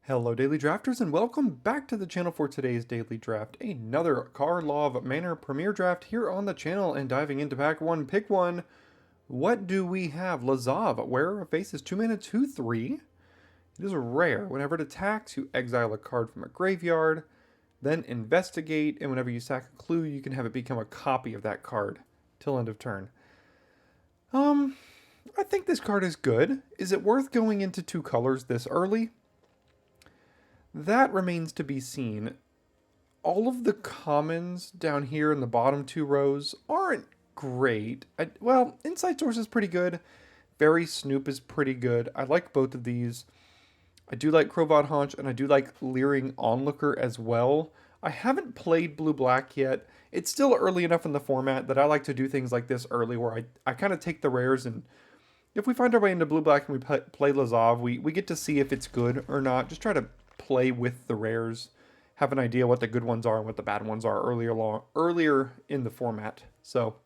Hello Daily Drafters and welcome back to the channel for today's Daily Draft. Another Karlov Manor Premier Draft here on the channel and diving into pack 1, pick 1. What do we have? Lazav, wearer of faces, 2 mana, 2/3. It is rare. Whenever it attacks, you exile a card from a graveyard, then investigate, and whenever you sack a clue, you can have it become a copy of that card till end of turn. I think this card is good. Is it worth going into 2 colors this early? That remains to be seen. All of the commons down here in the bottom 2 rows aren't great. Well, Insight Source is pretty good. Fairy Snoop is pretty good. I like both of these. I do like Crovad Haunch, and I do like Leering Onlooker as well. I haven't played Blue-Black yet. It's still early enough in the format that I like to do things like this early, where I kind of take the rares, and if we find our way into Blue-Black and we play Lazav, we get to see if it's good or not. Just try to play with the rares, have an idea what the good ones are and what the bad ones are earlier in the format. So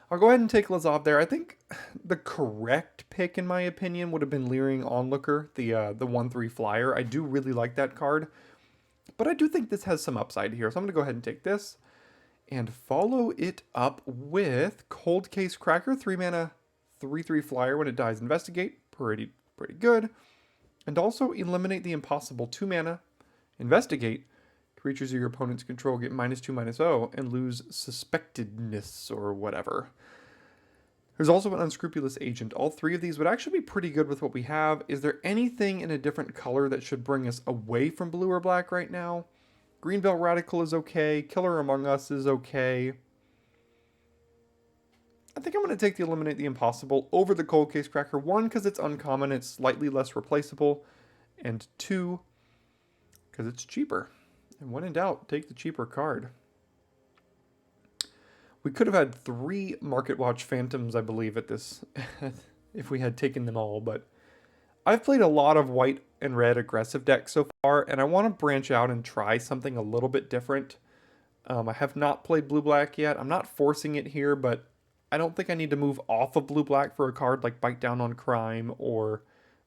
I'll go ahead and take Lazav there. I think the correct pick, in my opinion, would have been Leering Onlooker, the 1/3 flyer. I do really like that card, but I do think this has some upside here. So I'm going to go ahead and take this and follow it up with Cold Case Cracker, 3 mana, 3/3 flyer. When it dies, investigate. Pretty good. And also eliminate the impossible, 2 mana, investigate. Creatures of your opponent's control get -2/-0 and lose suspectedness or whatever. There's also an unscrupulous agent. All 3 of these would actually be pretty good with what we have. Is there anything in a different color that should bring us away from blue or black right now? Greenbelt Radical is okay. Killer Among Us is okay. I think I'm going to take the Eliminate the Impossible over the Cold Case Cracker. 1, because it's uncommon, it's slightly less replaceable. And 2, because it's cheaper. And when in doubt, take the cheaper card. We could have had 3 Market Watch Phantoms, I believe, at this, if we had taken them all. But I've played a lot of white and red aggressive decks so far, and I want to branch out and try something a little bit different. I have not played blue-black yet. I'm not forcing it here, but I don't think I need to move off of blue-black for a card like Bite Down on Crime or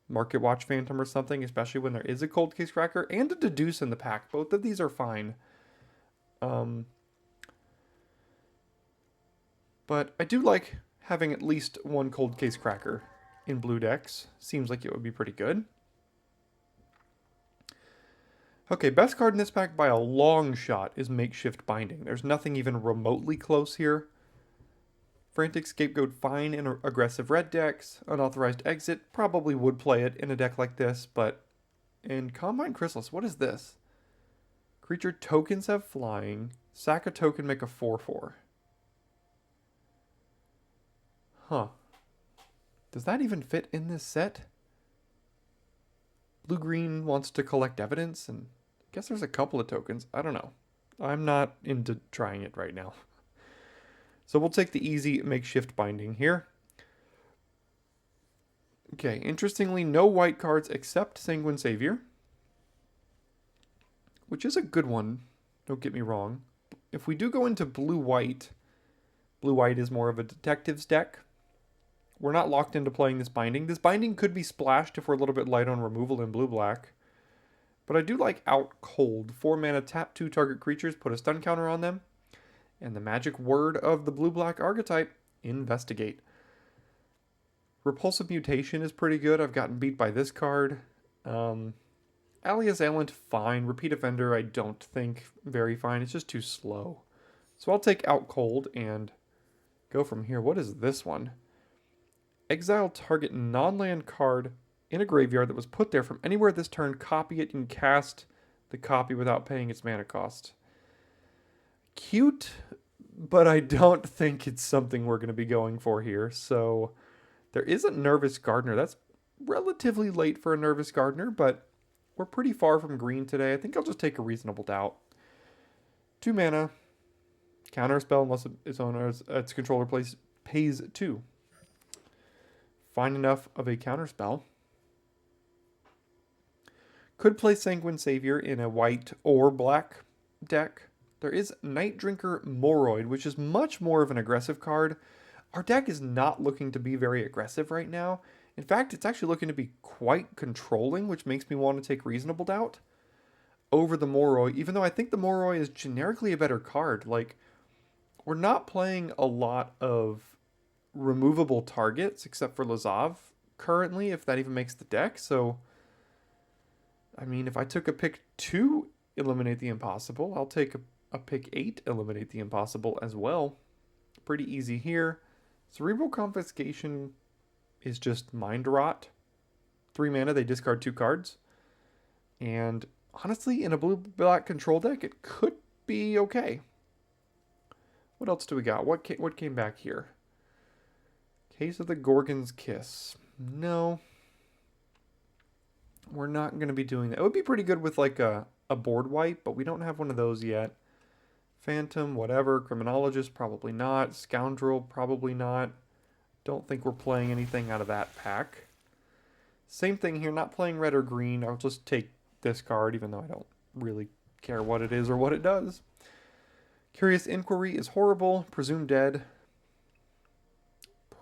Market Watch Phantom or something, especially when there is a Cold Case Cracker and a Deduce in the pack. Both of these are fine. But I do like having at least 1 Cold Case Cracker in blue decks. Seems like it would be pretty good. Okay, best card in this pack by a long shot is Makeshift Binding. There's nothing even remotely close here. Frantic Scapegoat, fine in aggressive red decks. Unauthorized Exit, probably would play it in a deck like this, but in Combine Chrysalis, what is this? Creature tokens have flying. Sack a token, make a 4/4. Huh. Does that even fit in this set? Blue-green wants to collect evidence, and I guess there's a couple of tokens. I don't know. I'm not into trying it right now. So we'll take the easy Makeshift Binding here. Okay, interestingly, no white cards except Sanguine Savior, which is a good one, don't get me wrong. If we do go into blue-white, blue-white is more of a detectives deck. We're not locked into playing this binding. This binding could be splashed if we're a little bit light on removal in blue-black. But I do like Out Cold. 4 mana, tap 2 target creatures, put a stun counter on them. And the magic word of the blue-black archetype, investigate. Repulsive Mutation is pretty good. I've gotten beat by this card. Alias Ailent, fine. Repeat Offender, I don't think very fine. It's just too slow. So I'll take Out Cold and go from here. What is this one? Exile target non-land card in a graveyard that was put there from anywhere this turn. Copy it and cast the copy without paying its mana cost. Cute, but I don't think it's something we're going to be going for here. So there is a Nervous Gardener. That's relatively late for a Nervous Gardener, but we're pretty far from green today. I think I'll just take a Reasonable Doubt. 2 mana, counterspell unless its owner's its controller pays 2. Fine enough of a counterspell. Could play Sanguine Savior in a white or black deck. There is Night Drinker Moroid, which is much more of an aggressive card. Our deck is not looking to be very aggressive right now. In fact, it's actually looking to be quite controlling, which makes me want to take Reasonable Doubt over the Moroi, even though I think the Moroi is generically a better card. Like, we're not playing a lot of removable targets except for Lazav currently, if that even makes the deck. So, I mean, if I took a pick 2, Eliminate the Impossible, I'll take a pick 8, Eliminate the Impossible as well. Pretty easy here. Cerebral Confiscation is just Mind Rot. 3 mana, they discard 2 cards. And honestly, in a blue-black control deck, it could be okay. What else do we got? What came back here? Case of the Gorgon's Kiss. No. We're not going to be doing that. It would be pretty good with like a board wipe, but we don't have one of those yet. Phantom, whatever. Criminologist, probably not. Scoundrel, probably not. Don't think we're playing anything out of that pack. Same thing here, not playing red or green. I'll just take this card, even though I don't really care what it is or what it does. Curious Inquiry is horrible. Presumed Dead.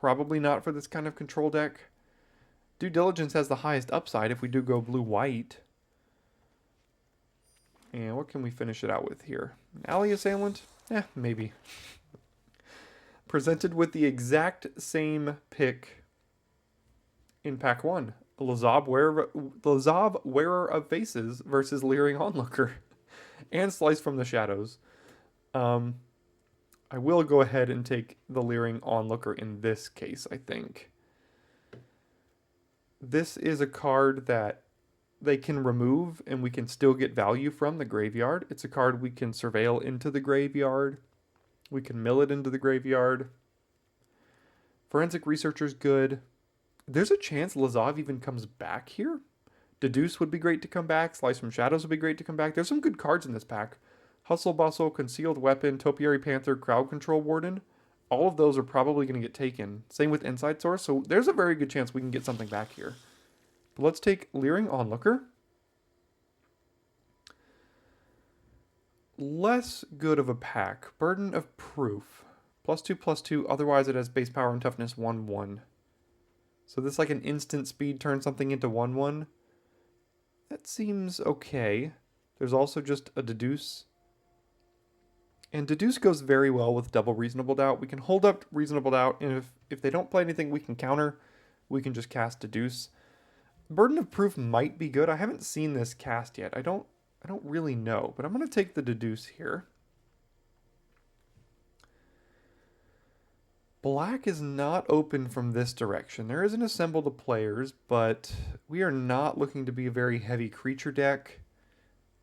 Probably not for this kind of control deck. Due Diligence has the highest upside if we do go blue-white. And what can we finish it out with here? An Alley Assailant? Maybe. Presented with the exact same pick in pack 1. Lazav, Wearer of Faces versus Leering Onlooker. And Slice from the Shadows. I will go ahead and take the Leering Onlooker in this case, I think. This is a card that they can remove and we can still get value from the graveyard. It's a card we can surveil into the graveyard. We can mill it into the graveyard. Forensic Researcher's good. There's a chance Lazav even comes back here. Deduce would be great to come back. Slice from Shadows would be great to come back. There's some good cards in this pack. Hustle Bustle, Concealed Weapon, Topiary Panther, Crowd Control Warden. All of those are probably going to get taken. Same with Inside Source, so there's a very good chance we can get something back here. But let's take Leering Onlooker. Less good of a pack. Burden of Proof. +2/+2, otherwise it has base power and toughness 1/1. So this is like an instant speed, turn something into 1/1. That seems okay. There's also just a Deduce. And Deduce goes very well with double Reasonable Doubt. We can hold up Reasonable Doubt, and if they don't play anything we can counter, we can just cast Deduce. Burden of Proof might be good. I haven't seen this cast yet. I don't really know, but I'm going to take the Deduce here. Black is not open from this direction. There is an Assemble the Players, but we are not looking to be a very heavy creature deck.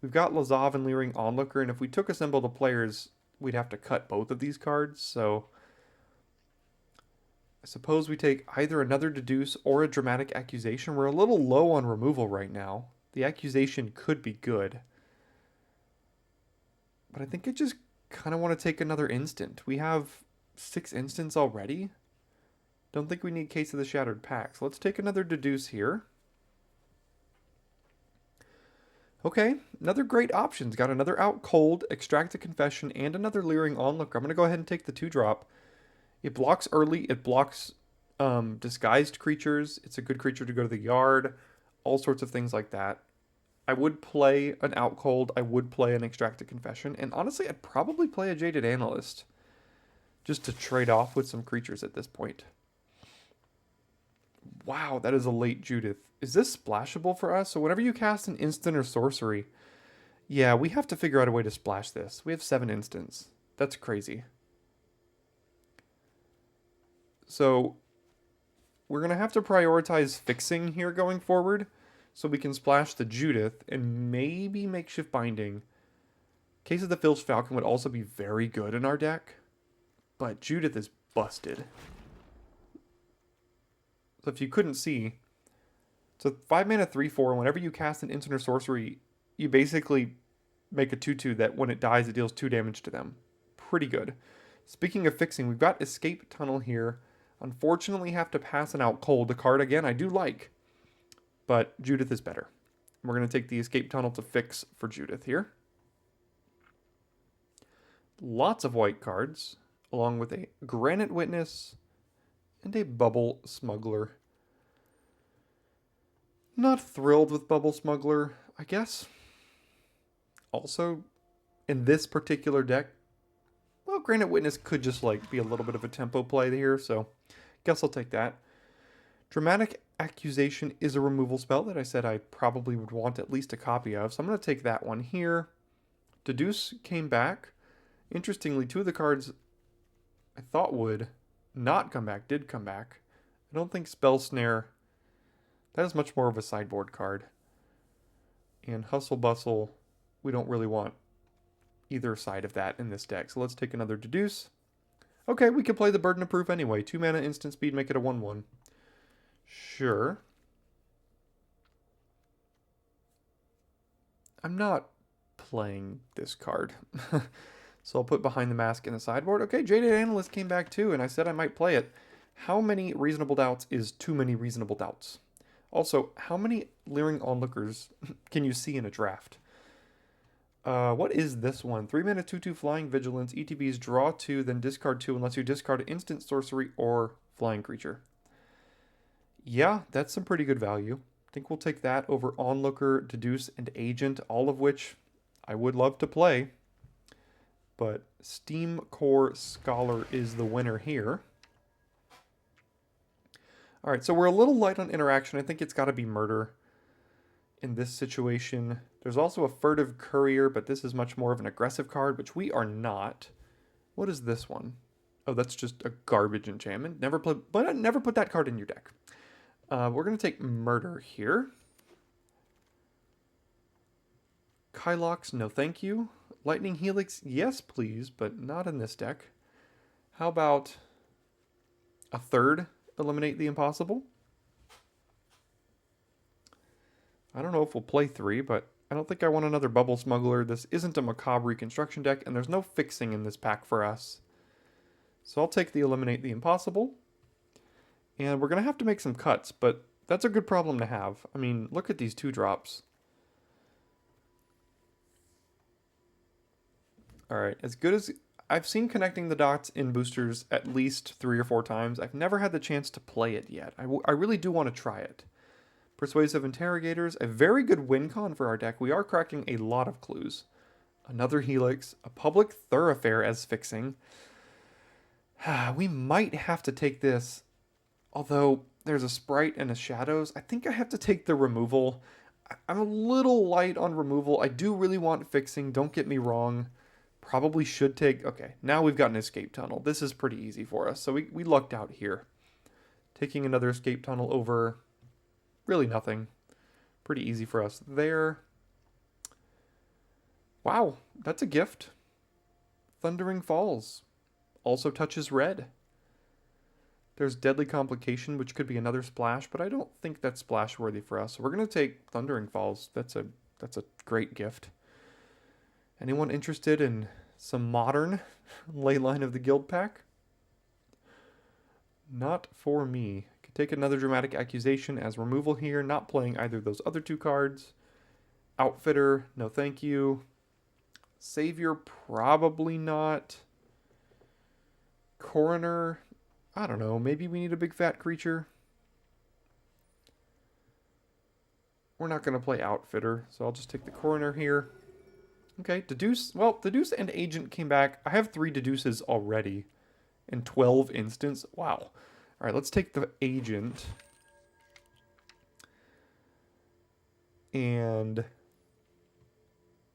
We've got Lazav and Leering Onlooker, and if we took Assemble the Players, we'd have to cut both of these cards, so I suppose we take either another Deduce or a Dramatic Accusation. We're a little low on removal right now. The Accusation could be good. But I think I just kind of want to take another instant. We have 6 instants already. Don't think we need Case of the Shattered Pack. So let's take another Deduce here. Okay, another great options. Got another Out Cold, Extract a Confession, and another Leering Onlooker. I'm going to go ahead and take the 2-drop. It blocks early. It blocks disguised creatures. It's a good creature to go to the yard. All sorts of things like that. I would play an Out Cold. I would play an Extract a Confession. And honestly, I'd probably play a Jaded Analyst. Just to trade off with some creatures at this point. Wow, that is a late Judith. Is this splashable for us? So whenever you cast an instant or sorcery, yeah, we have to figure out a way to splash this. We have 7 instants. That's crazy. So we're going to have to prioritize fixing here going forward so we can splash the Judith and maybe Makeshift Binding. Case of the Filch Falcon would also be very good in our deck, but Judith is busted. So if you couldn't see, so 5 mana 3/4, whenever you cast an instant or sorcery, you basically make a 2/2 that when it dies, it deals 2 damage to them. Pretty good. Speaking of fixing, we've got Escape Tunnel here. Unfortunately, have to pass an Out Cold. The card, again, I do like, but Judith is better. We're going to take the Escape Tunnel to fix for Judith here. Lots of white cards, along with a Granite Witness and a Bubble Smuggler. Not thrilled with Bubble Smuggler, I guess. Also, in this particular deck, well, Granite Witness could just like be a little bit of a tempo play here, so guess I'll take that. Dramatic Accusation is a removal spell that I said I probably would want at least a copy of, so I'm going to take that one here. Deduce came back. Interestingly, two of the cards I thought would not come back did come back. I don't think Spell Snare, that is much more of a sideboard card. And Hustle Bustle, we don't really want either side of that in this deck. So let's take another Deduce. Okay, we can play the Burden of Proof anyway. 2 mana, instant speed, make it a 1/1. Sure. I'm not playing this card. So I'll put Behind the Mask in the sideboard. Okay, Jaded Analyst came back too, and I said I might play it. How many reasonable doubts is too many reasonable doubts? Also, how many Leering Onlookers can you see in a draft? What is this one? 3 mana, 2/2 Flying Vigilance. ETBs draw 2, then discard 2 unless you discard an instant sorcery or flying creature. Yeah, that's some pretty good value. I think we'll take that over Onlooker, Deduce, and Agent, all of which I would love to play. But Steam Core Scholar is the winner here. Alright, so we're a little light on interaction. I think it's got to be Murder in this situation. There's also a Furtive Courier, but this is much more of an aggressive card, which we are not. What is this one? Oh, that's just a garbage enchantment. Never put that card in your deck. We're going to take Murder here. Kylox, no thank you. Lightning Helix, yes please, but not in this deck. How about a third Eliminate the Impossible? I don't know if we'll play 3, but I don't think I want another Bubble Smuggler. This isn't a Macabre Reconstruction deck, and there's no fixing in this pack for us. So I'll take the Eliminate the Impossible. And we're going to have to make some cuts, but that's a good problem to have. I mean, look at these 2-drops. Alright, as good as... I've seen Connecting the Dots in boosters at least 3 or 4 times. I've never had the chance to play it yet. I really do want to try it. Persuasive Interrogators, a very good win con for our deck. We are cracking a lot of clues. Another Helix, a Public Thoroughfare as fixing. We might have to take this, although there's a Sprite and a Shadows. I think I have to take the removal. I'm a little light on removal. I do really want fixing, don't get me wrong. Probably should take... Okay, now we've got an Escape Tunnel. This is pretty easy for us, so we lucked out here. Taking another Escape Tunnel over... Really nothing. Pretty easy for us there. Wow, that's a gift. Thundering Falls. Also touches red. There's Deadly Complication, which could be another splash, but I don't think that's splash worthy for us. So we're going to take Thundering Falls. That's a great gift. Anyone interested in some modern Leyline of the Guild pack? Not for me. Could take another Dramatic Accusation as removal here. Not playing either of those other 2 cards. Outfitter, no thank you. Savior, probably not. Coroner, I don't know. Maybe we need a big fat creature. We're not going to play Outfitter, so I'll just take the Coroner here. Okay, Deduce. Well, Deduce and Agent came back. I have 3 Deduces already in 12 instants. Wow. All right, let's take the Agent. And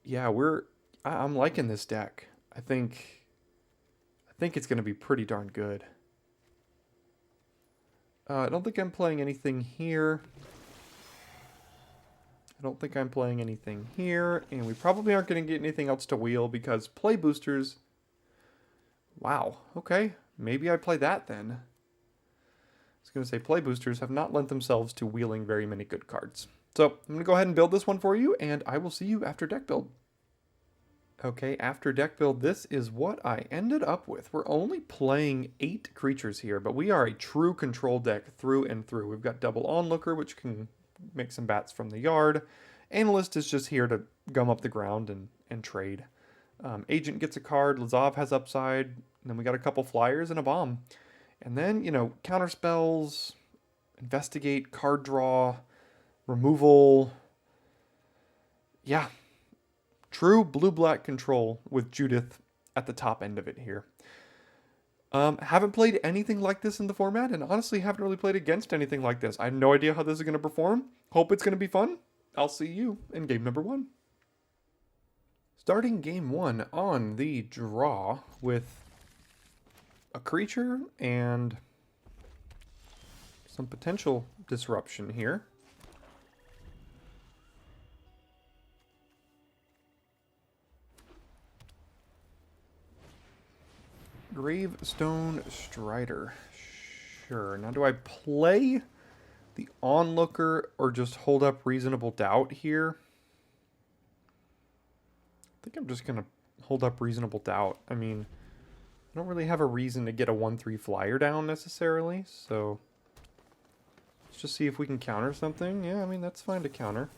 yeah, I'm liking this deck. I think it's going to be pretty darn good. I don't think I'm playing anything here. I don't think I'm playing anything here, and we probably aren't going to get anything else to wheel because play boosters... Wow, okay, maybe I play that then. I was going to say play boosters have not lent themselves to wheeling very many good cards. So I'm going to go ahead and build this one for you, and I will see you after deck build. Okay, after deck build, this is what I ended up with. We're only playing 8 creatures here, but we are a true control deck through and through. We've got double Onlooker, which can make some bats from the yard. Analyst is just here to gum up the ground and trade. Agent gets a card. Lazav has upside. And then we got a couple flyers and a bomb. And then, you know, counter spells, investigate, card draw, Removal. Yeah. True blue-black control with Judith at the top end of it here. Haven't played anything like this in the format, and honestly haven't really played against anything like this. I have no idea how this is going to perform. Hope it's going to be fun. I'll see you in game number 1. Starting game 1 on the draw with a creature and some potential disruption here. Gravestone Strider. Sure. Now do I play the Onlooker or just hold up Reasonable Doubt here? I think I'm just going to hold up Reasonable Doubt. I mean, I don't really have a reason to get a 1/3 flyer down necessarily, so let's just see if we can counter something. Yeah, I mean, that's fine to counter.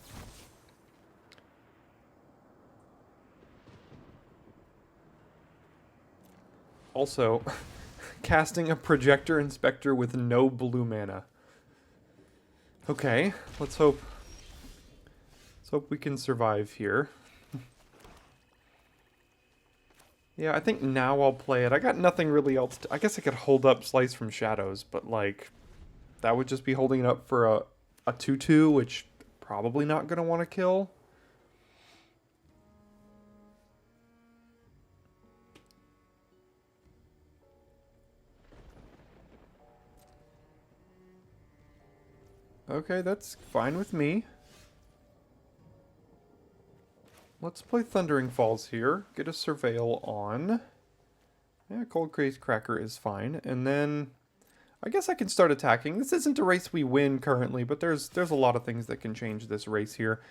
Also, casting a Projector Inspector with no blue mana. Okay, let's hope we can survive here. Yeah, I think now I'll play it. I got nothing really else to... I guess I could hold up Slice from Shadows, but like that would just be holding it up for a 2/2, which probably not going to want to kill. Okay, that's fine with me. Let's play Thundering Falls here. Get a Surveil on. Yeah, Cold Craze Cracker is fine. And then I guess I can start attacking. This isn't a race we win currently, but there's a lot of things that can change this race here.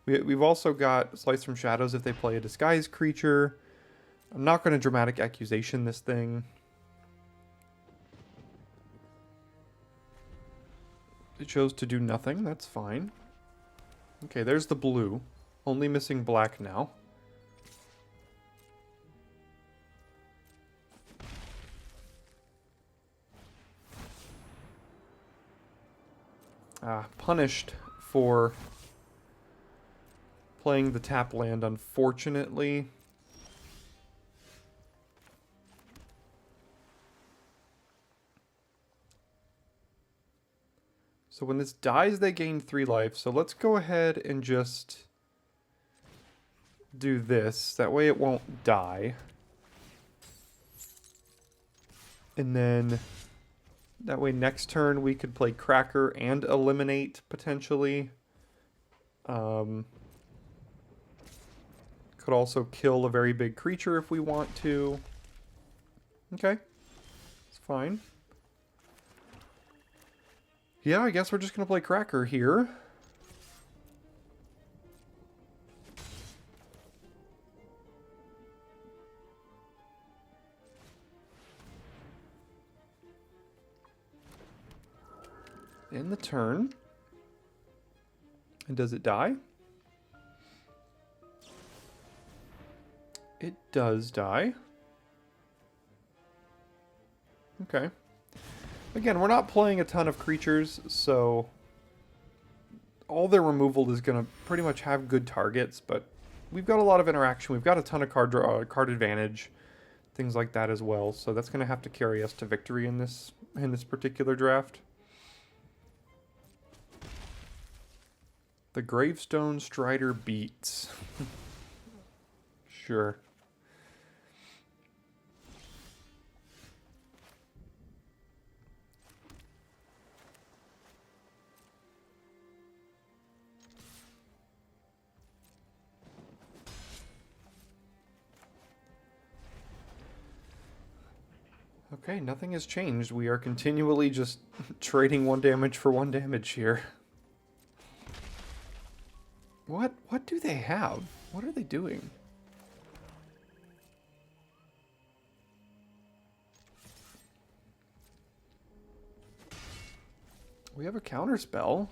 We've also got Slice from Shadows if they play a Disguise creature. I'm not going to Dramatic Accusation this thing. It chose to do nothing. That's fine. Okay, there's the blue. Only missing black now. Punished for playing the tap land, unfortunately. So when this dies, they gain 3 life. So let's go ahead and just do this. That way it won't die. And then that way next turn we could play Cracker and eliminate potentially. Could also kill a very big creature if we want to. Okay. It's fine. Yeah, I guess we're just going to play Cracker here. In the turn. And does it die? It does die. Okay. Again, we're not playing a ton of creatures, so all their removal is going to pretty much have good targets, but we've got a lot of interaction. We've got a ton of card advantage, things like that as well, so that's going to have to carry us to victory in this particular draft. The Gravestone Strider beats. Sure. Okay, nothing has changed. We are continually just trading 1 damage for 1 damage here. What do they have? What are they doing? We have a counter spell.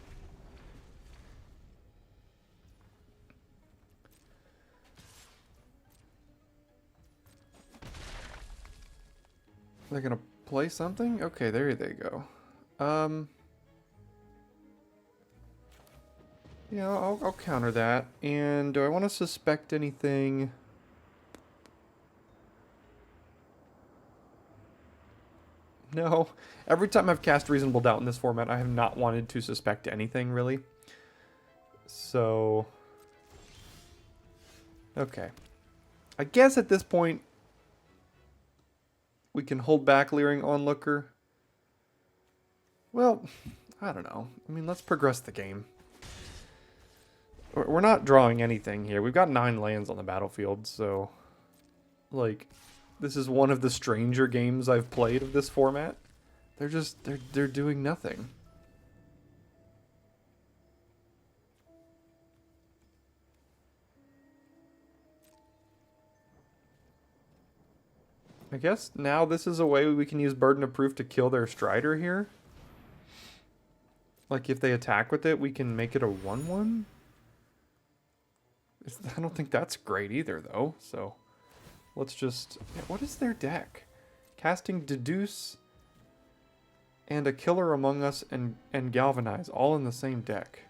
They're gonna play something? Okay, there they go. Yeah, I'll counter that. And do I want to suspect anything? No. Every time I've cast Reasonable Doubt in this format, I have not wanted to suspect anything, really. So... okay. I guess at this point, we can hold back Leering Onlooker. Well, I don't know. I mean, let's progress the game. We're not drawing anything here. We've got 9 lands on the battlefield, so... like, this is one of the stranger games I've played of this format. They're doing nothing. I guess now this is a way we can use Burden of Proof to kill their Strider here. Like, if they attack with it, we can make it a 1/1? I don't think that's great either, though, so... let's just... yeah, what is their deck? Casting Deduce and a Killer Among Us and Galvanize, all in the same deck.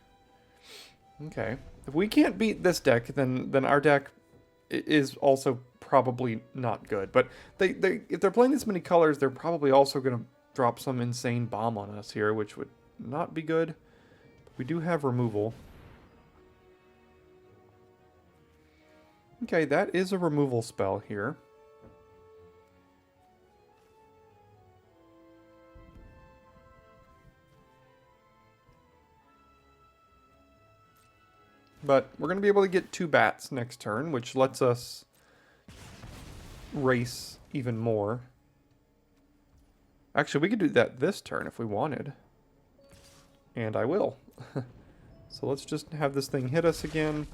Okay. If we can't beat this deck, then our deck is also probably not good. But if they're playing this many colors, they're probably also going to drop some insane bomb on us here, which would not be good. We do have removal. Okay, that is a removal spell here. But we're going to be able to get 2 bats next turn, which lets us race even more. Actually, we could do that this turn if we wanted. And I will. So let's just have this thing hit us again.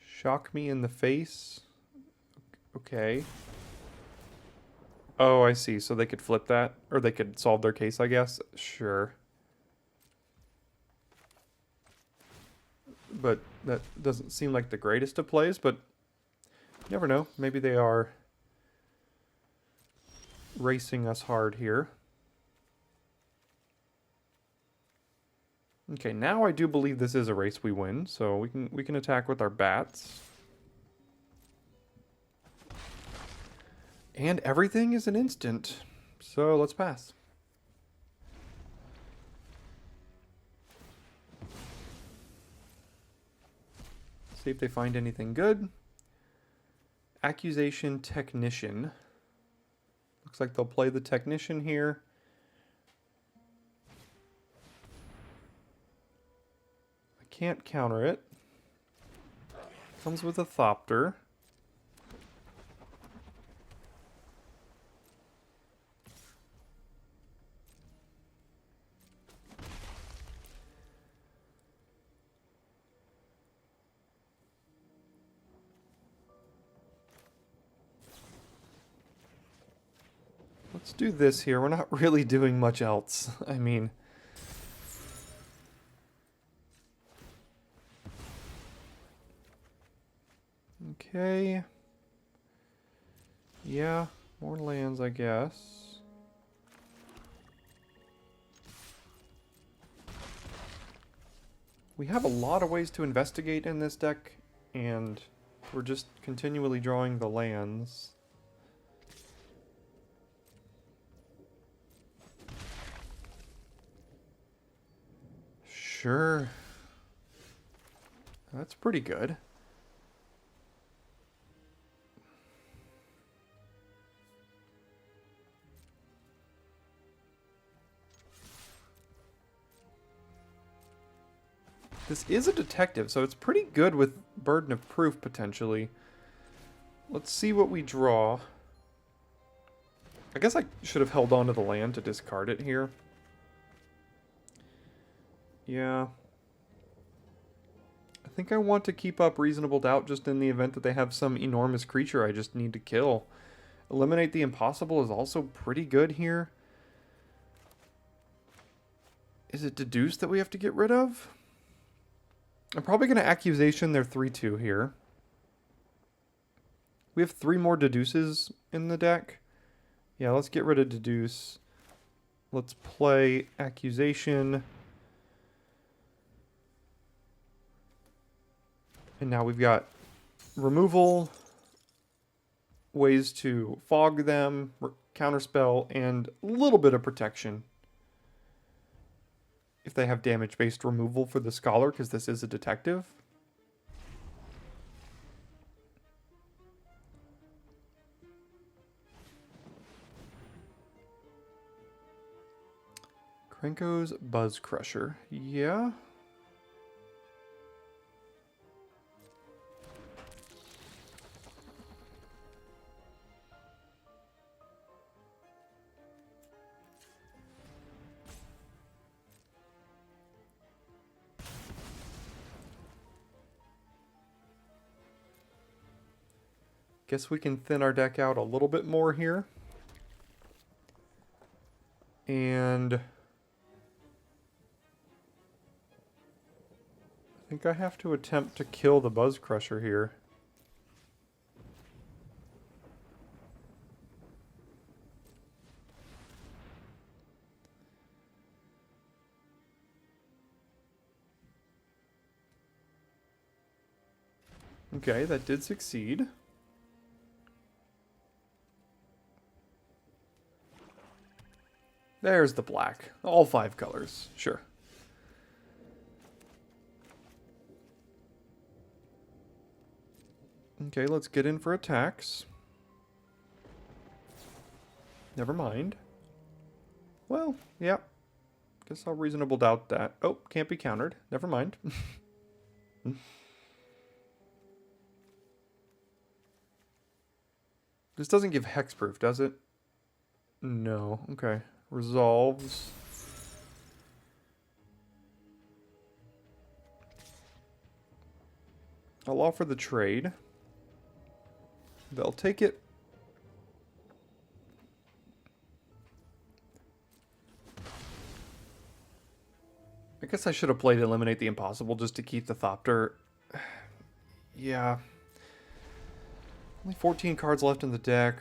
Shock me in the face. Okay. Oh, I see. So they could flip that? Or they could solve their case, I guess? Sure. But that doesn't seem like the greatest of plays, but you never know. Maybe they are racing us hard here. Okay, now I do believe this is a race we win, so we can attack with our bats. And everything is an instant. So let's pass. See if they find anything good. Accusation Technician. Looks like they'll play the Technician here. I can't counter it. Comes with a Thopter. Let's do this here. We're not really doing much else. I mean... okay. Yeah, more lands, I guess. We have a lot of ways to investigate in this deck, and we're just continually drawing the lands. Sure. That's pretty good. This is a detective, so it's pretty good with Burden of Proof, potentially. Let's see what we draw. I guess I should have held on to the land to discard it here. Yeah. I think I want to keep up Reasonable Doubt just in the event that they have some enormous creature I just need to kill. Eliminate the Impossible is also pretty good here. Is it Deduce that we have to get rid of? I'm probably going to Accusation their 3/2 here. We have 3 more Deduces in the deck. Yeah, let's get rid of deduce. Let's play accusation. And now we've got removal, ways to fog them, counterspell, and a little bit of protection. If they have damage-based removal for the scholar, because this is a detective. Krenko's Buzz Crusher. Yeah. Guess we can thin our deck out a little bit more here. And I think I have to attempt to kill the Buzz Crusher here. Okay, that did succeed. There's the black. All 5 colors. Sure. Okay, let's get in for attacks. Never mind. Well, yeah. Guess I'll reasonable doubt that. Oh, can't be countered. Never mind. This doesn't give hexproof, does it? No. Okay. Resolves. I'll offer the trade. They'll take it. I guess I should have played Eliminate the Impossible just to keep the Thopter. Yeah. Only 14 cards left in the deck.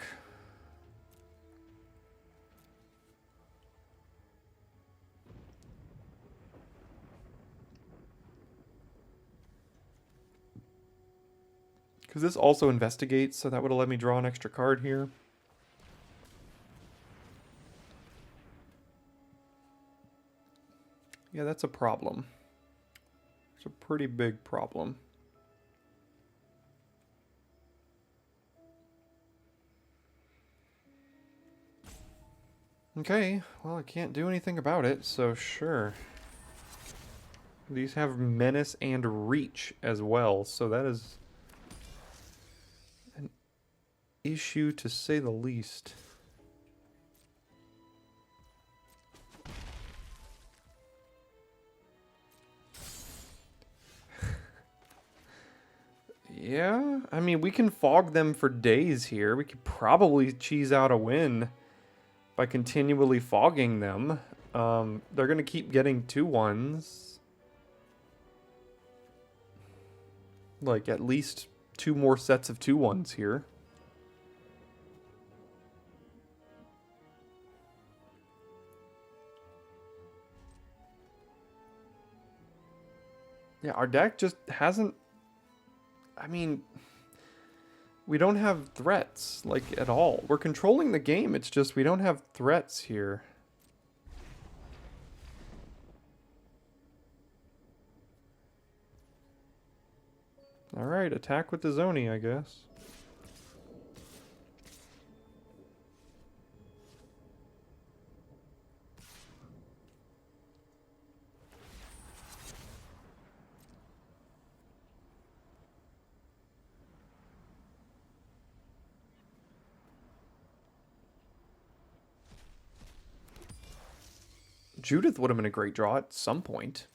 Because this also investigates, so that would have let me draw an extra card here. Yeah, that's a problem. It's a pretty big problem. Okay, well, I can't do anything about it, so sure. These have Menace and Reach as well, so that is an issue to say the least. Yeah, I mean, we can fog them for days here. We could probably cheese out a win by continually fogging them. They're going to keep getting 2-1s. Like, at least 2 more sets of 2-1s here. Yeah, our deck just hasn't... I mean, we don't have threats, like, at all. We're controlling the game, it's just we don't have threats here. Alright, attack with the Zoni, I guess. Judith would have been a great draw at some point.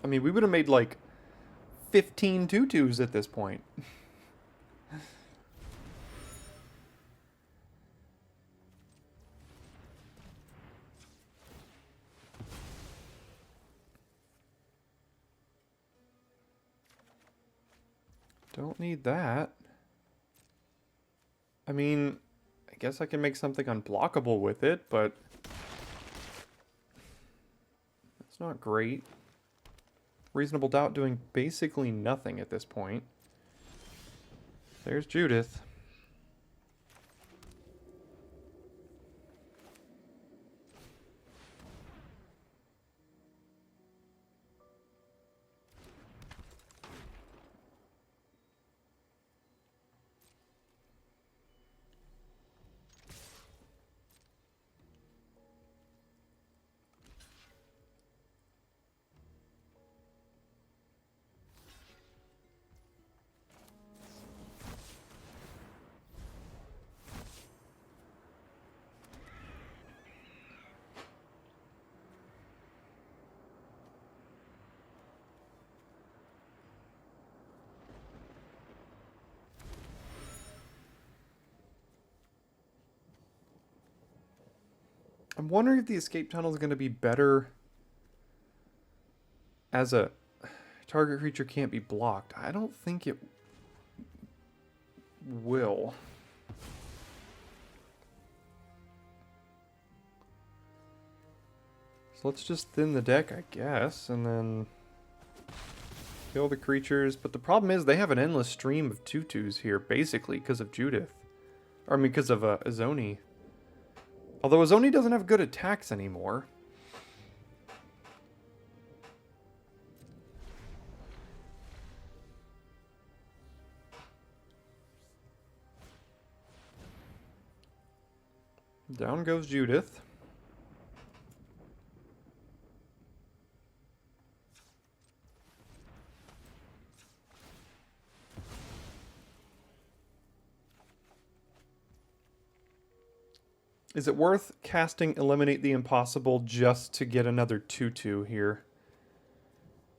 I mean, we would have made like 15 tutus at this point. Don't need that. I mean, I guess I can make something unblockable with it, but it's not great. Reasonable Doubt doing basically nothing at this point. There's Judith. I'm wondering if the escape tunnel is going to be better as a target creature can't be blocked. I don't think it will. So let's just thin the deck, I guess, and then kill the creatures. But the problem is they have an endless stream of 2/2s here, basically, because of Judith. Or, I mean, because of Azoni. Although Azoni doesn't have good attacks anymore. Down goes Judith. Is it worth casting Eliminate the Impossible just to get another 2/2 here?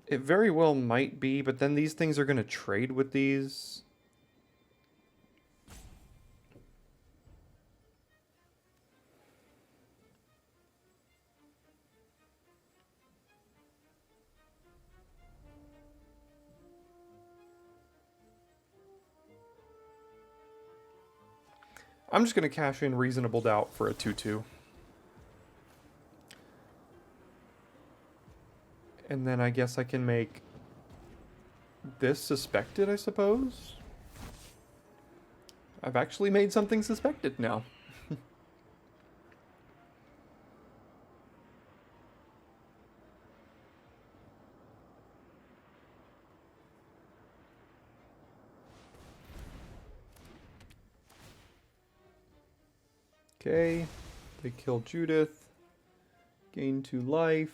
It very well might be, but then these things are going to trade with these. I'm just going to cash in Reasonable Doubt for a 2/2. And then I guess I can make this Suspected, I suppose? I've actually made something Suspected now. Okay, they kill Judith. Gain 2 life.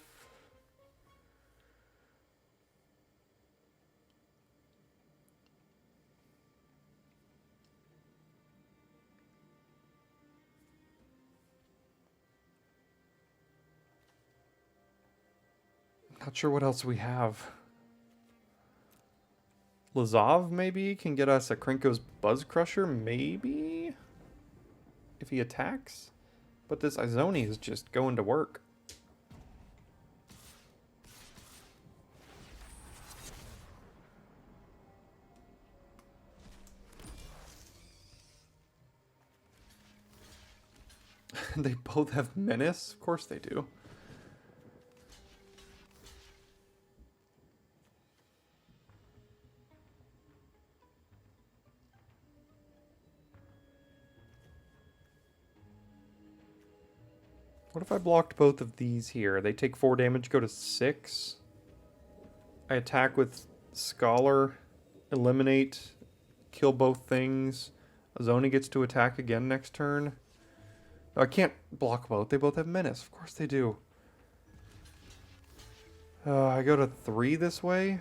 Not sure what else we have. Lazov maybe can get us a Krenko's Buzz Crusher, maybe? If he attacks? But this Izoni is just going to work. They both have Menace? Of course they do. What if I blocked both of these here? They take 4 damage, go to 6. I attack with Scholar, eliminate, kill both things. Azoni gets to attack again next turn. No, I can't block both. They both have Menace. Of course they do. I go to 3 this way.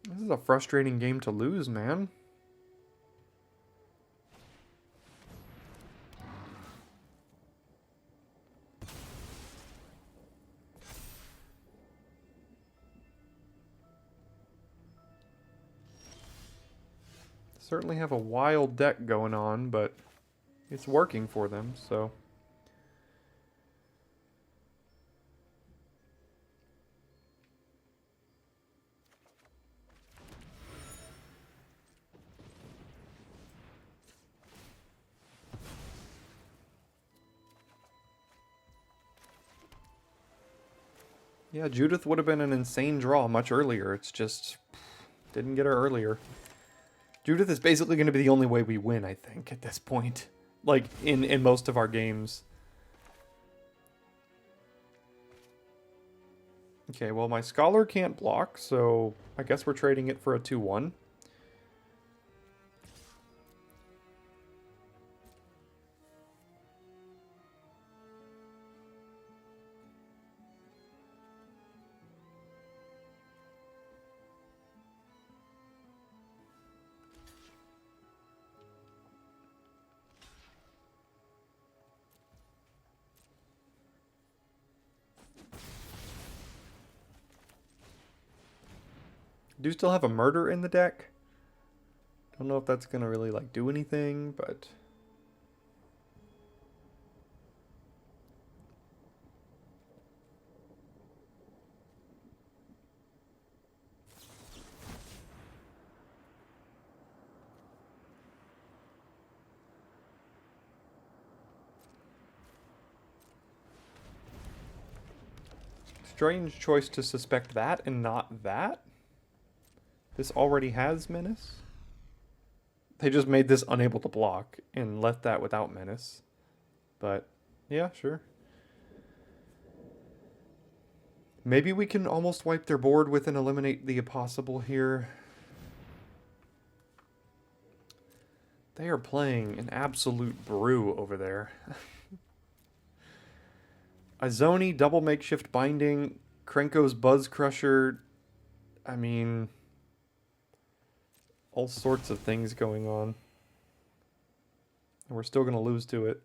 This is a frustrating game to lose, man. Certainly have a wild deck going on, but it's working for them, so... Yeah, Judith would have been an insane draw much earlier. It's just... didn't get her earlier. Judith is basically going to be the only way we win, I think, at this point. Like, in most of our games. Okay, well, my Scholar can't block, so I guess we're trading it for a 2-1. Do still have a murder in the deck. Don't know if that's gonna really like do anything, but strange choice to suspect that and not that. This already has Menace. They just made this unable to block and left that without Menace. But, yeah, sure. Maybe we can almost wipe their board with and eliminate the impossible here. They are playing an absolute brew over there. Izoni, double makeshift binding, Krenko's Buzz Crusher. I mean... all sorts of things going on. And we're still going to lose to it.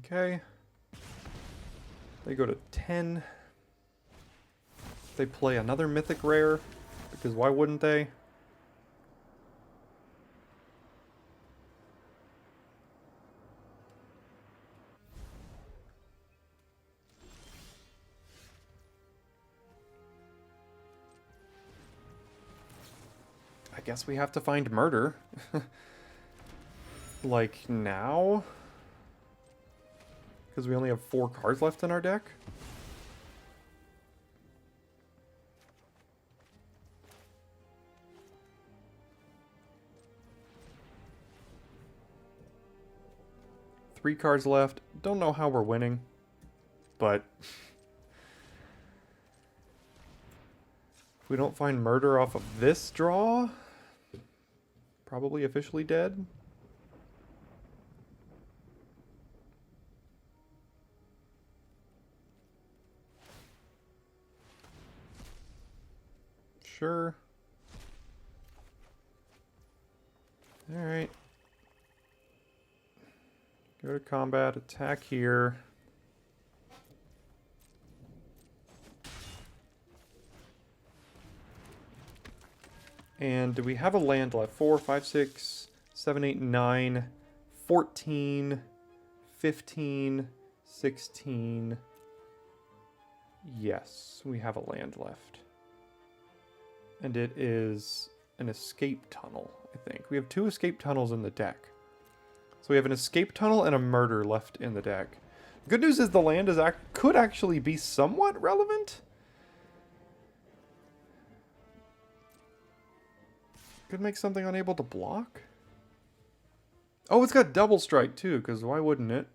Okay. They go to 10. They play another mythic rare, because why wouldn't they? I guess we have to find murder. Like, now? Because we only have 4 cards left in our deck? Three cards left. Don't know how we're winning. But... if we don't find murder off of this draw... probably officially dead. Sure. Alright. Go to combat, attack here. And do we have a land left? 4, 5, 6, 7, 8, 9, 14, 15, 16. Yes, we have a land left. And it is an escape tunnel, I think. We have 2 escape tunnels in the deck. So we have an escape tunnel and a murder left in the deck. Good news is the land could actually be somewhat relevant. Could make something unable to block. Oh, it's got double strike too, because why wouldn't it?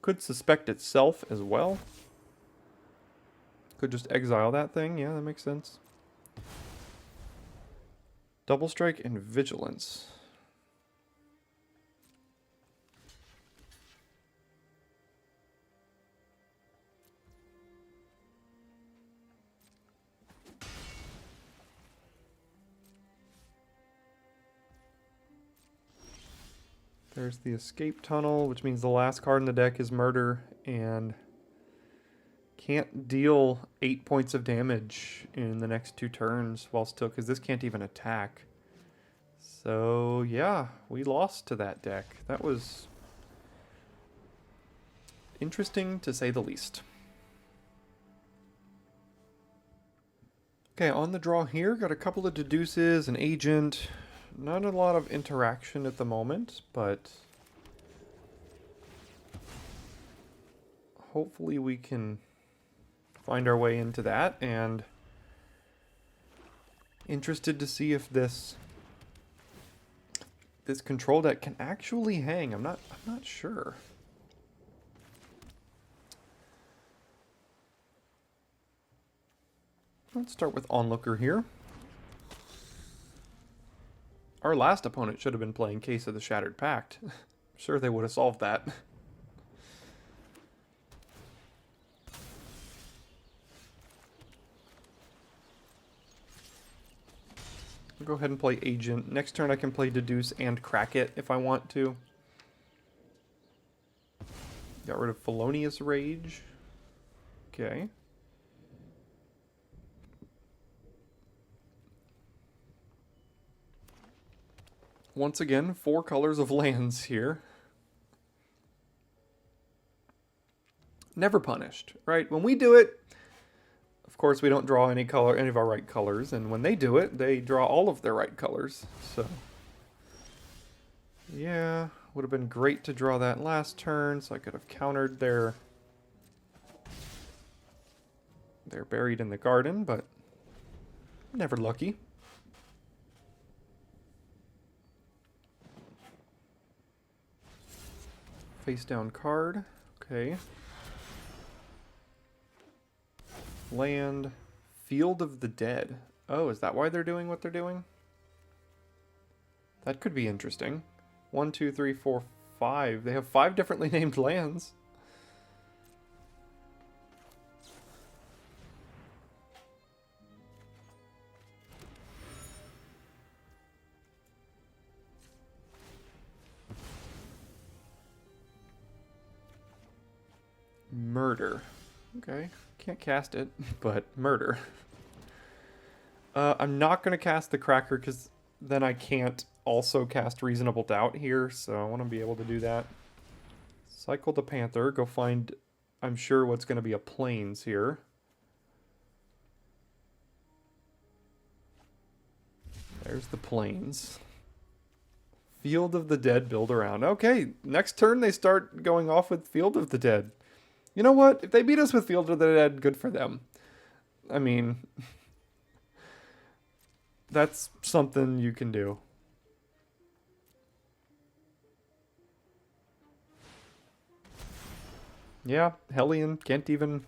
Could suspect itself as well. Could just exile that thing. Yeah, that makes sense. Double strike and vigilance. There's the escape tunnel, which means the last card in the deck is murder, and can't deal 8 points of damage in the next 2 turns while still, because this can't even attack. So yeah, we lost to that deck. That was interesting to say the least. Okay, on the draw here, got a couple of deduces, an agent. Not a lot of interaction at the moment, but hopefully we can find our way into that, and interested to see if this control deck can actually hang. I'm not sure. Let's start with Onlooker here. Our last opponent should have been playing Case of the Shattered Pact. I'm sure they would have solved that. I'll go ahead and play Agent. Next turn I can play Deduce and Crack It if I want to. Got rid of Felonious Rage. Okay. Once again, 4 colors of lands here. Never punished, right? When we do it, of course we don't draw any of our right colors, and when they do it, they draw all of their right colors. So yeah, would have been great to draw that last turn, so I could have countered their Buried in the Garden, but never lucky. Face down card. Okay. Land. Field of the Dead. Oh, is that why they're doing what they're doing? That could be interesting. 1, 2, 3, 4, 5. They have 5 differently named lands. Murder. Okay. Can't cast it, but murder. I'm not going to cast the Cracker because then I can't also cast Reasonable Doubt here, so I want to be able to do that. Cycle the Panther. Go find, I'm sure, what's going to be a Plains here. There's the Plains. Field of the Dead, build around. Okay, next turn they start going off with Field of the Dead. You know what? If they beat us with Field of the Dead, good for them. I mean, that's something you can do. Yeah, Hellion can't even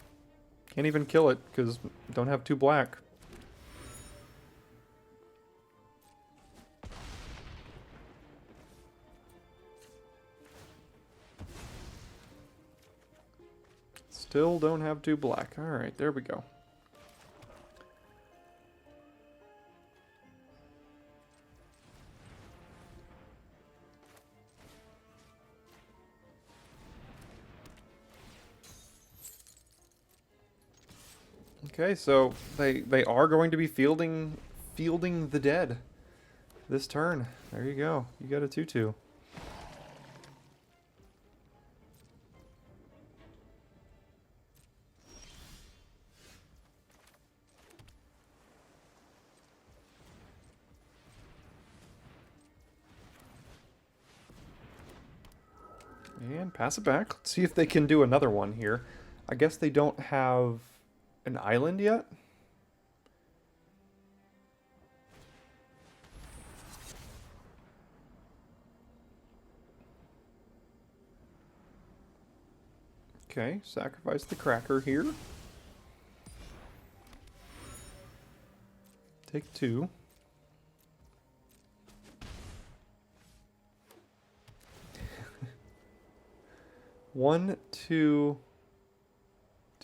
kill it because don't have 2 black. Still don't have 2 black. Alright, there we go. Okay, so they are going to be fielding the dead this turn. There you go. You got a 2/2. And pass it back. Let's see if they can do another one here. I guess they don't have an island yet. Okay, sacrifice the cracker here. Take 2. One, two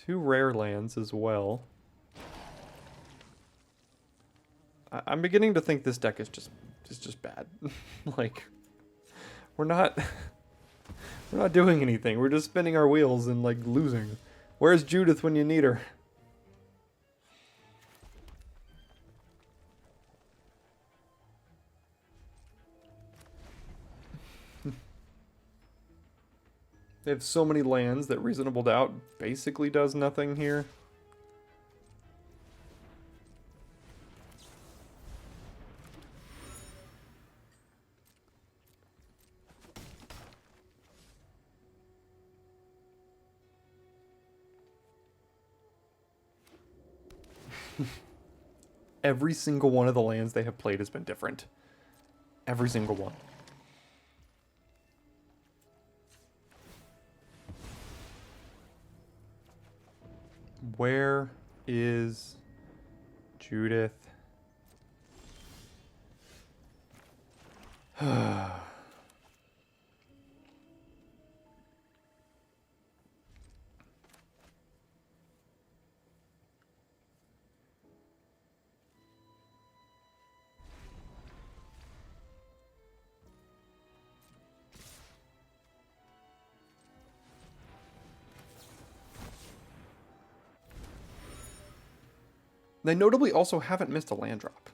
rare lands as well. I'm beginning to think this deck is just bad. Like, we're not doing anything. We're just spinning our wheels and like losing. Where's Judith when you need her? They have so many lands that Reasonable Doubt basically does nothing here. Every single one of the lands they have played has been different. Every single one. Where is Judith? They notably also haven't missed a land drop.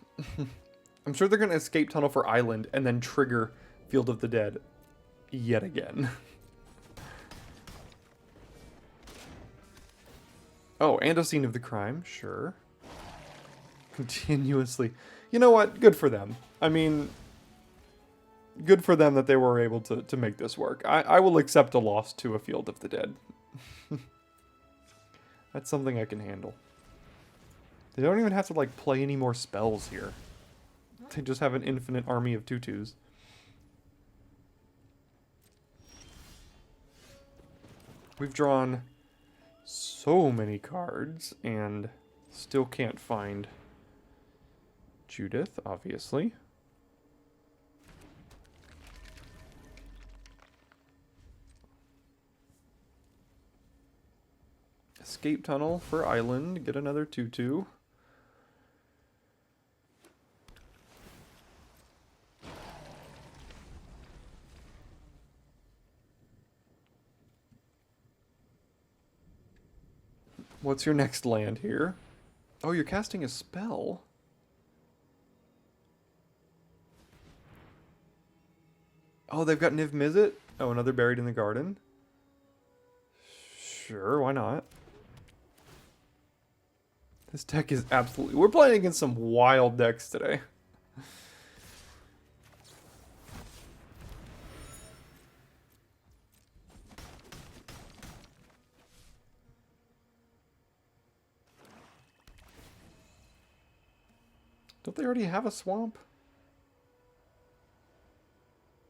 I'm sure they're going to escape tunnel for island and then trigger Field of the Dead yet again. Oh, and a scene of the crime, sure. Continuously. You know what? Good for them. I mean, good for them that they were able to make this work. I will accept a loss to a Field of the Dead. That's something I can handle. They don't even have to, like, play any more spells here. They just have an infinite army of 2/2s. We've drawn so many cards and still can't find Judith, obviously. Escape tunnel for island, get another 2/2. What's your next land here? Oh, you're casting a spell. Oh, they've got Niv Mizzet? Oh, another Buried in the Garden? Sure, why not? This deck is absolutely... We're playing against some wild decks today. Don't they already have a swamp?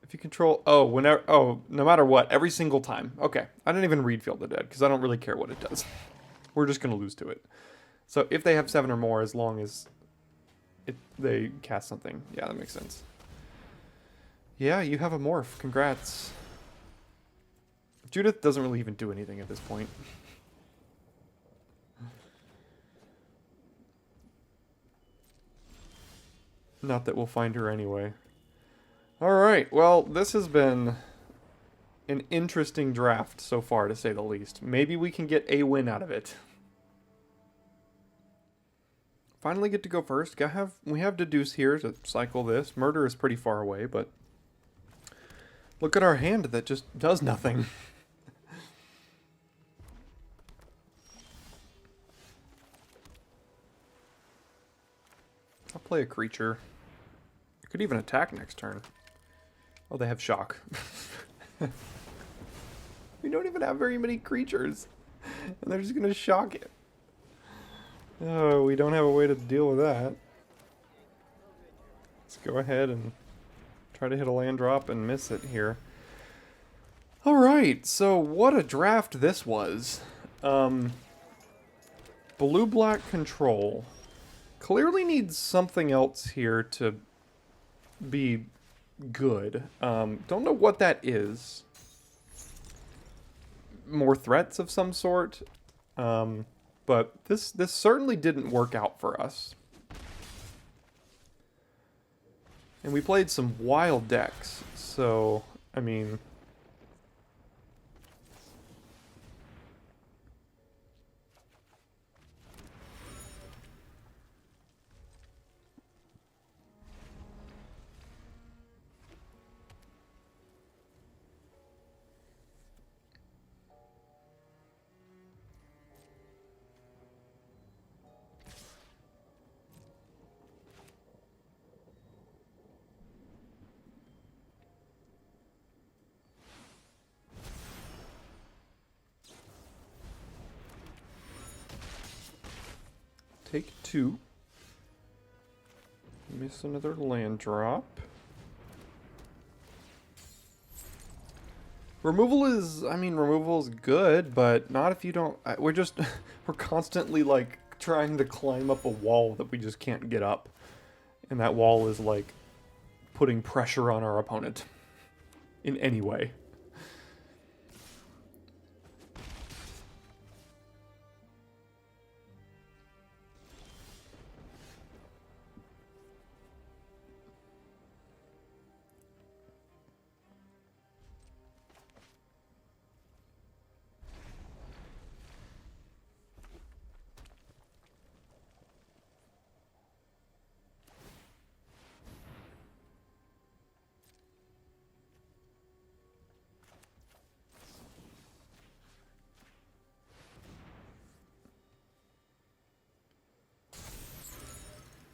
If you control... Oh, whenever... Oh, no matter what. Every single time. Okay. I didn't even read Field of the Dead, because I don't really care what it does. We're just going to lose to it. So if they have 7 or more, as long as they cast something. Yeah, that makes sense. Yeah, you have a morph. Congrats. Judith doesn't really even do anything at this point. Not that we'll find her anyway. Alright, well, this has been an interesting draft so far, to say the least. Maybe we can get a win out of it. Finally get to go first. We have Deduce here to cycle this. Murder is pretty far away, but look at our hand that just does nothing. I'll play a creature. I could even attack next turn. Oh, they have shock. We don't even have very many creatures. And they're just going to shock it. Oh, we don't have a way to deal with that. Let's go ahead and try to hit a land drop and miss it here. Alright, so what a draft this was. Blue-black control. Clearly needs something else here to be good. Don't know what that is. More threats of some sort. But this certainly didn't work out for us. And we played some wild decks, so, I mean... Take 2. Miss another land drop. Removal is, I mean, removal is good, but not if you don't, we're just, we're constantly, like, trying to climb up a wall that we just can't get up. And that wall is, like, putting pressure on our opponent. In any way.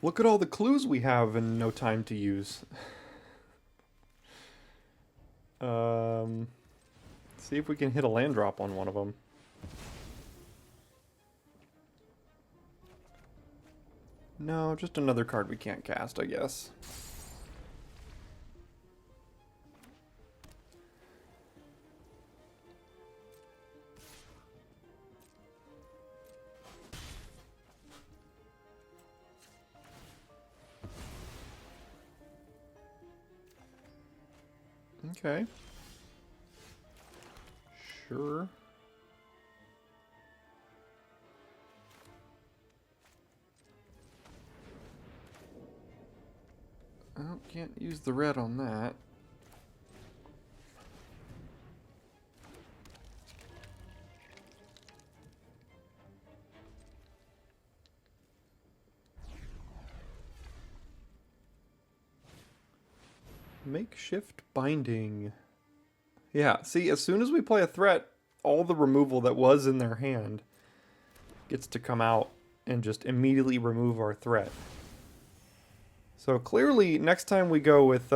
Look at all the clues we have and no time to use. See if we can hit a land drop on one of them. No, just another card we can't cast, I guess. Okay. Sure. Oh, can't use the red on that. Makeshift binding. Yeah, see, as soon as we play a threat, all the removal that was in their hand gets to come out and just immediately remove our threat. So clearly, next time we go with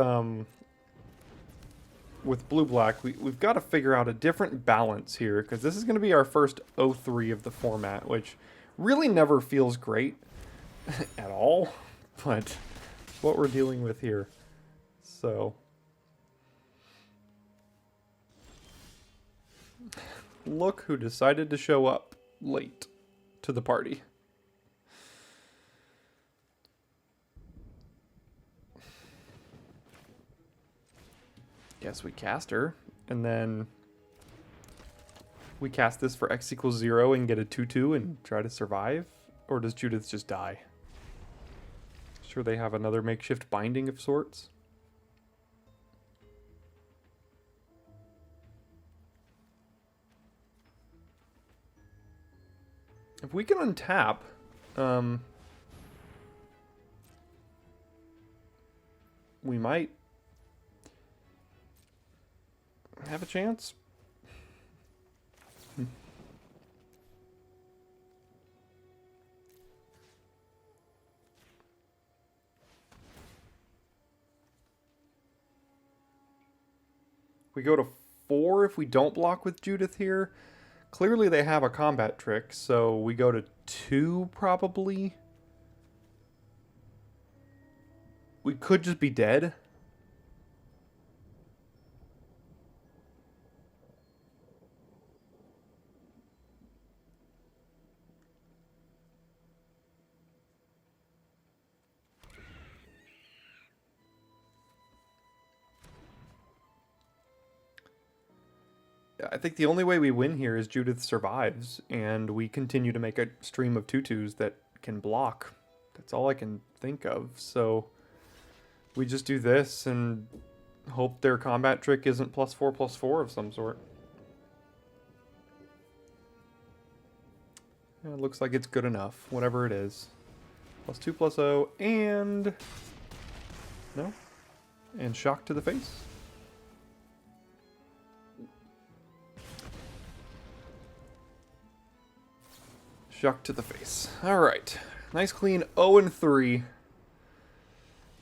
blue-black, we've got to figure out a different balance here, because this is going to be our first 0-3 of the format, which really never feels great at all, but it's what we're dealing with here. So... look who decided to show up late to the party. Guess we cast her, and then we cast this for X equals 0 and get a 2-2 and try to survive? Or does Judith just die? Sure they have another makeshift binding of sorts? If we can untap, we might have a chance. We go to 4 if we don't block with Judith here. Clearly they have a combat trick, so we go to 2 probably. We could just be dead. I think the only way we win here is Judith survives, and we continue to make a stream of tutus that can block. That's all I can think of. So we just do this and hope their combat trick isn't +4/+4 of some sort. Yeah, it looks like it's good enough, whatever it is. +2/+0, and... no? And shock to the face. Shock to the face. Alright. Nice clean 0-3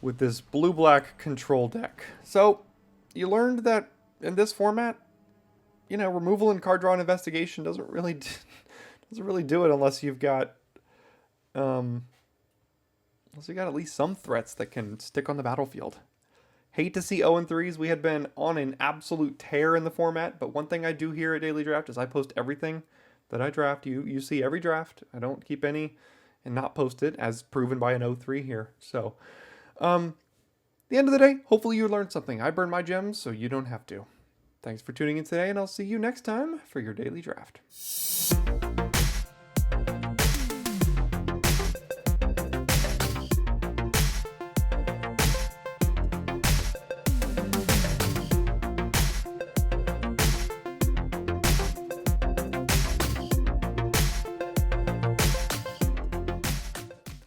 with this blue-black control deck. So, you learned that in this format, you know, removal and card draw and investigation doesn't really do it unless you've got at least some threats that can stick on the battlefield. Hate to see 0-3s. We had been on an absolute tear in the format, but one thing I do here at Daily Draft is I post everything that I draft. You see every draft. I don't keep any and not post it, as proven by an 0-3 here. So, the end of the day, hopefully you learned something. I burn my gems, so you don't have to. Thanks for tuning in today, and I'll see you next time for your Daily Draft.